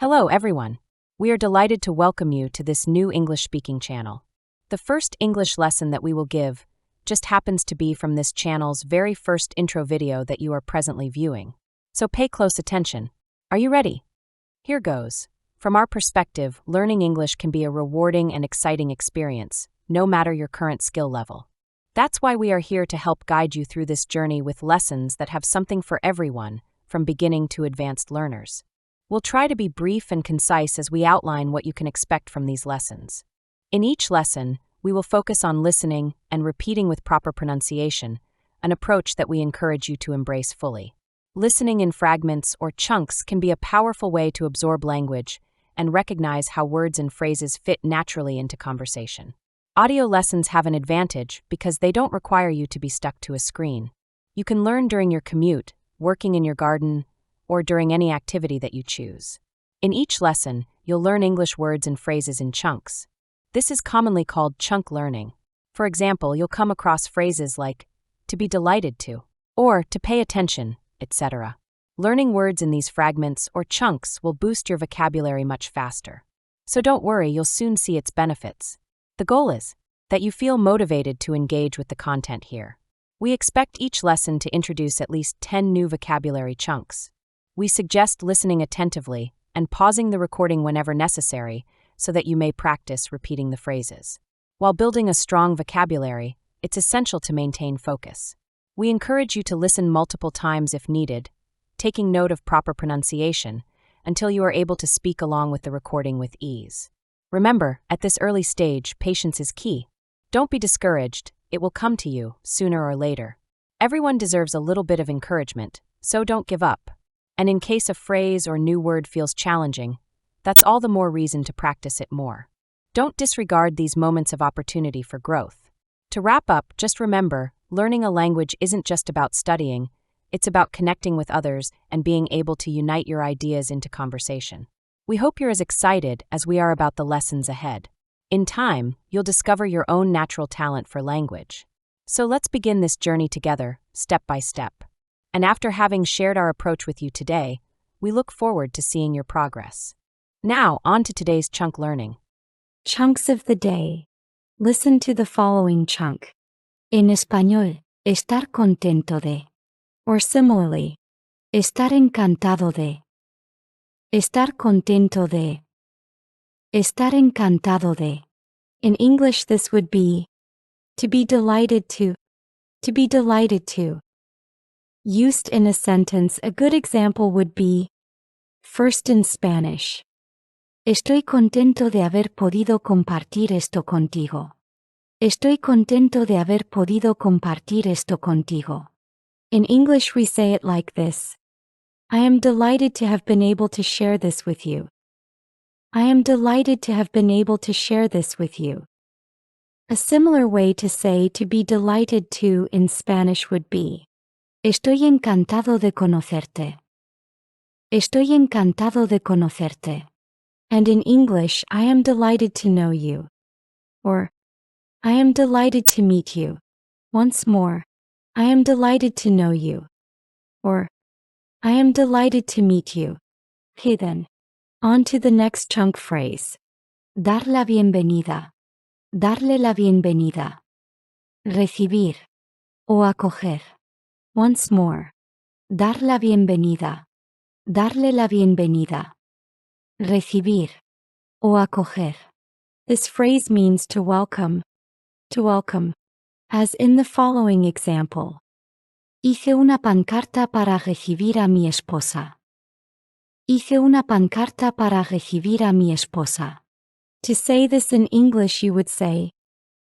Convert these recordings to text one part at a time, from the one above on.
Hello, everyone. We are delighted to welcome you to this new English speaking channel. The first English lesson that we will give just happens to be from this channel's very first intro video that you are presently viewing. So pay close attention. Are you ready? Here goes. From our perspective, learning English can be a rewarding and exciting experience, no matter your current skill level. That's why we are here to help guide you through this journey with lessons that have something for everyone, from beginning to advanced learners. We'll try to be brief and concise as we outline what you can expect from these lessons. In each lesson, we will focus on listening and repeating with proper pronunciation, an approach that we encourage you to embrace fully. Listening in fragments or chunks can be a powerful way to absorb language and recognize how words and phrases fit naturally into conversation. Audio lessons have an advantage because they don't require you to be stuck to a screen. You can learn during your commute, working in your garden, or during any activity that you choose. In each lesson, you'll learn English words and phrases in chunks. This is commonly called chunk learning. For example, you'll come across phrases like to be delighted to, or to pay attention, etc. Learning words in these fragments or chunks will boost your vocabulary much faster. So don't worry, you'll soon see its benefits. The goal is that you feel motivated to engage with the content here. We expect each lesson to introduce at least 10 new vocabulary chunks. We suggest listening attentively and pausing the recording whenever necessary so that you may practice repeating the phrases. While building a strong vocabulary, it's essential to maintain focus. We encourage you to listen multiple times if needed, taking note of proper pronunciation until you are able to speak along with the recording with ease. Remember, at this early stage, patience is key. Don't be discouraged, it will come to you, sooner or later. Everyone deserves a little bit of encouragement, so don't give up. And in case a phrase or new word feels challenging, that's all the more reason to practice it more. Don't disregard these moments of opportunity for growth. To wrap up, just remember, learning a language isn't just about studying, it's about connecting with others and being able to unite your ideas into conversation. We hope you're as excited as we are about the lessons ahead. In time, you'll discover your own natural talent for language. So let's begin this journey together, step by step. And after having shared our approach with you today, we look forward to seeing your progress. Now, on to today's chunk learning. Chunks of the day. Listen to the following chunk. En español, estar contento de. Or similarly, estar encantado de. Estar contento de. Estar encantado de. In English, this would be to be delighted to. To be delighted to. Used in a sentence, a good example would be, first in Spanish. Estoy contento de haber podido compartir esto contigo. Estoy contento de haber podido compartir esto contigo. In English, we say it like this. I am delighted to have been able to share this with you. I am delighted to have been able to share this with you. A similar way to say to be delighted to in Spanish would be, Estoy encantado de conocerte. Estoy encantado de conocerte. And in English, I am delighted to know you. Or, I am delighted to meet you. Once more, I am delighted to know you. Or, I am delighted to meet you. Okay then. On to the next chunk phrase. Dar la bienvenida. Darle la bienvenida. Recibir. O acoger. Once more. Dar la bienvenida. Darle la bienvenida. Recibir. O acoger. This phrase means to welcome. To welcome. As in the following example. Hice una pancarta para recibir a mi esposa. Hice una pancarta para recibir a mi esposa. To say this in English, you would say,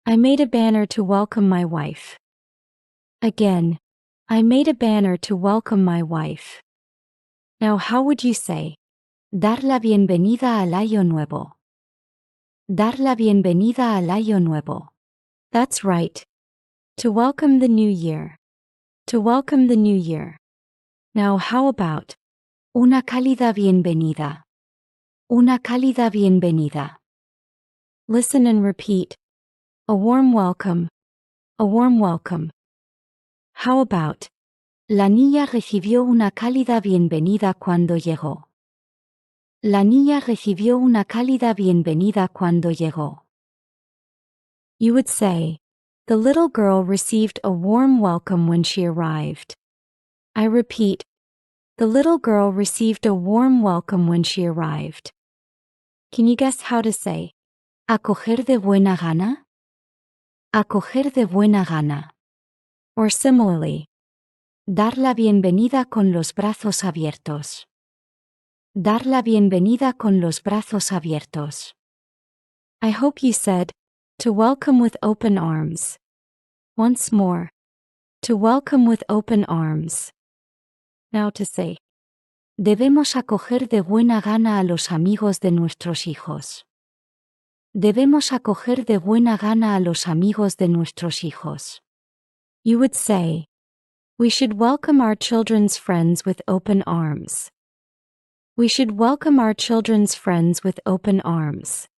I made a banner to welcome my wife. Again, I made a banner to welcome my wife. Now, how would you say, dar la bienvenida al año nuevo? Dar la bienvenida al año nuevo. That's right. To welcome the new year. To welcome the new year. Now, how about una cálida bienvenida? Una cálida bienvenida. Listen and repeat. A warm welcome. A warm welcome. How about, la niña recibió una cálida bienvenida cuando llegó. La niña recibió una cálida bienvenida cuando llegó. You would say, the little girl received a warm welcome when she arrived. I repeat, the little girl received a warm welcome when she arrived. Can you guess how to say, acoger de buena gana? Acoger de buena gana. Or similarly, dar la bienvenida con los brazos abiertos. Dar la bienvenida con los brazos abiertos. I hope you said, to welcome with open arms. Once more, to welcome with open arms. Now to say, debemos acoger de buena gana a los amigos de nuestros hijos. Debemos acoger de buena gana a los amigos de nuestros hijos. You would say, we should welcome our children's friends with open arms. We should welcome our children's friends with open arms.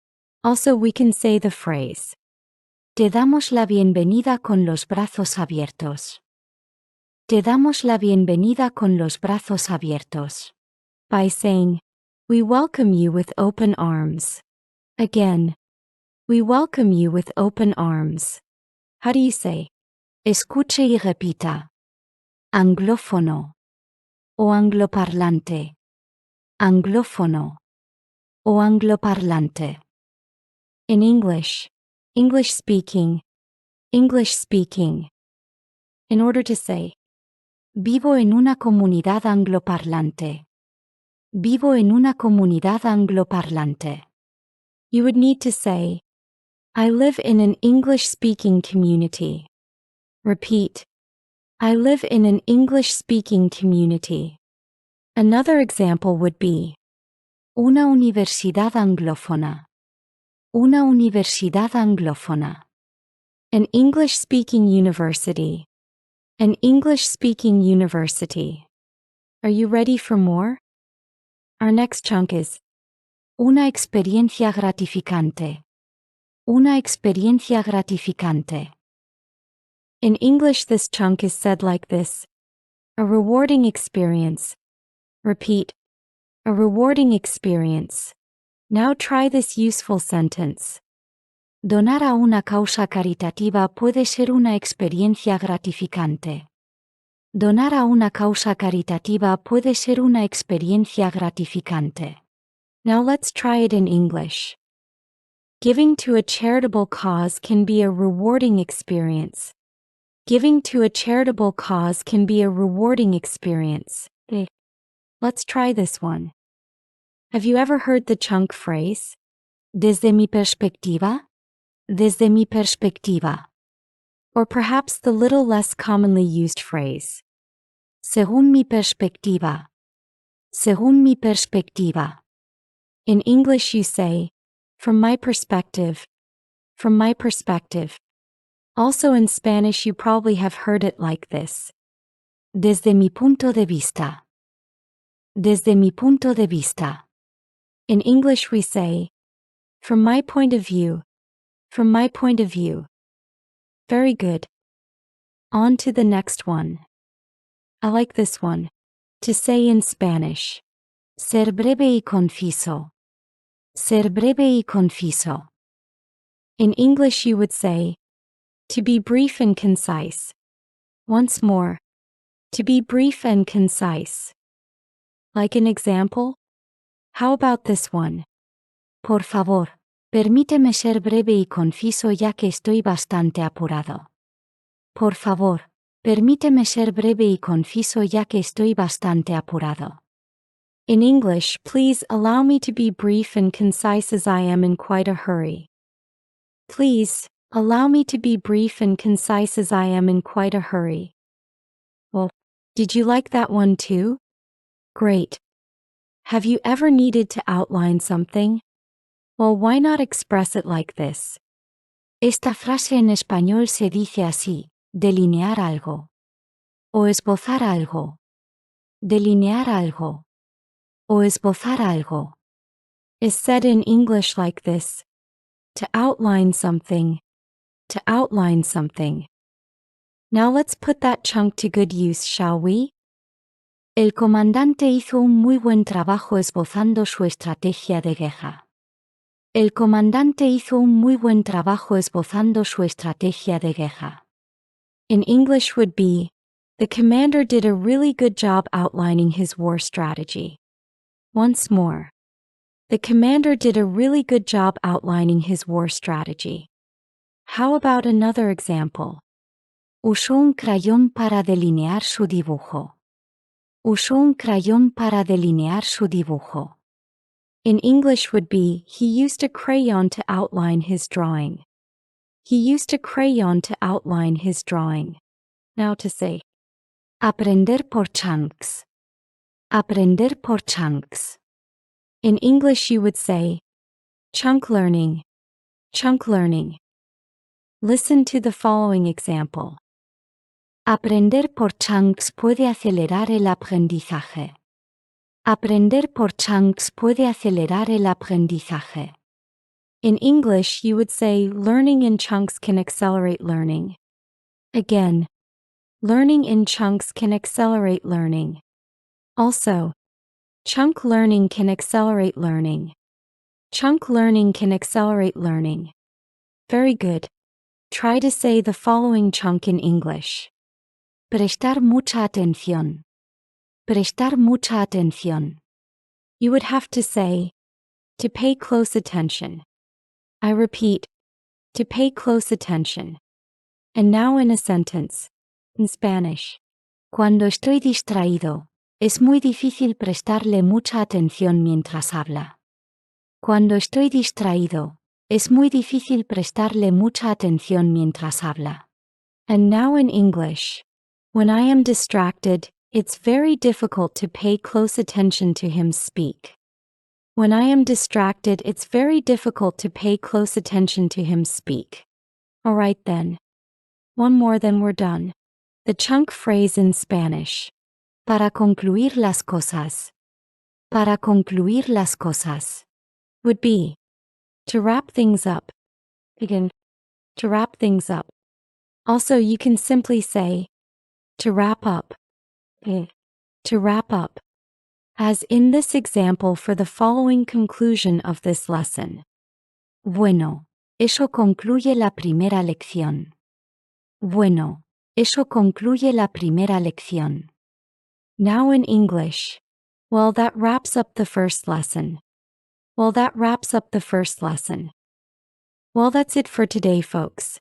Also, we can say the phrase, te damos la bienvenida con los brazos abiertos. Te damos la bienvenida con los brazos abiertos. By saying, we welcome you with open arms. Again, we welcome you with open arms. How do you say? Escuche y repita. Anglófono. O angloparlante. Anglófono. O angloparlante. In English, English speaking, English speaking. In order to say, vivo en una comunidad angloparlante. Vivo en una comunidad angloparlante. You would need to say, I live in an English-speaking community. Repeat, I live in an English-speaking community. Another example would be, una universidad anglófona. Una universidad anglófona. An English-speaking university. An English-speaking university. Are you ready for more? Our next chunk is una experiencia gratificante. Una experiencia gratificante. In English, this chunk is said like this: a rewarding experience. Repeat, a rewarding experience. Now try this useful sentence. Donar a una causa caritativa puede ser una experiencia gratificante. Donar a una causa caritativa puede ser una experiencia gratificante. Now let's try it in English. Giving to a charitable cause can be a rewarding experience. Giving to a charitable cause can be a rewarding experience. Let's try this one. Have you ever heard the chunk phrase, desde mi perspectiva? Desde mi perspectiva. Or perhaps the little less commonly used phrase, según mi perspectiva. Según mi perspectiva. In English you say, from my perspective. From my perspective. Also in Spanish you probably have heard it like this. Desde mi punto de vista. Desde mi punto de vista. In English we say, from my point of view. From my point of view. Very good. On to the next one. I like this one. To say in Spanish. Ser breve y conciso. Ser breve y conciso. In English you would say, to be brief and concise. Once more. To be brief and concise. Like an example? How about this one? Por favor, permíteme ser breve y conciso ya que estoy bastante apurado. Por favor, permíteme ser breve y conciso ya que estoy bastante apurado. In English, please allow me to be brief and concise as I am in quite a hurry. Please, allow me to be brief and concise as I am in quite a hurry. Well, did you like that one too? Great. Have you ever needed to outline something? Well, why not express it like this? Esta frase en español se dice así, delinear algo. O esbozar algo. Delinear algo. O esbozar algo. Is said in English like this. To outline something. To outline something. Now let's put that chunk to good use, shall we? El comandante hizo un muy buen trabajo esbozando su estrategia de guerra. El comandante hizo un muy buen trabajo esbozando su estrategia de guerra. In English would be, the commander did a really good job outlining his war strategy. Once more. The commander did a really good job outlining his war strategy. How about another example? Usó un crayón para delinear su dibujo. Usó un crayón para delinear su dibujo. In English would be, he used a crayon to outline his drawing. He used a crayon to outline his drawing. Now to say, aprender por chunks. Aprender por chunks. In English you would say, chunk learning. Chunk learning. Listen to the following example. Aprender por chunks puede acelerar el aprendizaje. Aprender por chunks puede acelerar el aprendizaje. In English, you would say learning in chunks can accelerate learning. Again, learning in chunks can accelerate learning. Also, chunk learning can accelerate learning. Chunk learning can accelerate learning. Very good. Try to say the following chunk in English. Prestar mucha atención. Prestar mucha atención. You would have to say, to pay close attention. I repeat, to pay close attention. And now in a sentence, in Spanish. Cuando estoy distraído, es muy difícil prestarle mucha atención mientras habla. Cuando estoy distraído, es muy difícil prestarle mucha atención mientras habla. And now in English. When I am distracted, it's very difficult to pay close attention to him speak. When I am distracted, it's very difficult to pay close attention to him speak. All right then. One more, then we're done. The chunk phrase in Spanish. Para concluir las cosas. Para concluir las cosas. Would be, to wrap things up. Again, to wrap things up. Also, you can simply say, to wrap up. To wrap up. As in this example for the following conclusion of this lesson. Bueno, eso concluye la primera lección. Bueno, eso concluye la primera lección. Now in English. Well, that wraps up the first lesson. Well, that wraps up the first lesson. Well, that's it for today, folks.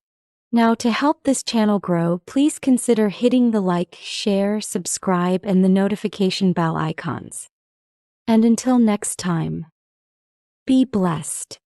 Now, to help this channel grow, please consider hitting the like, share, subscribe, and the notification bell icons. And until next time, be blessed.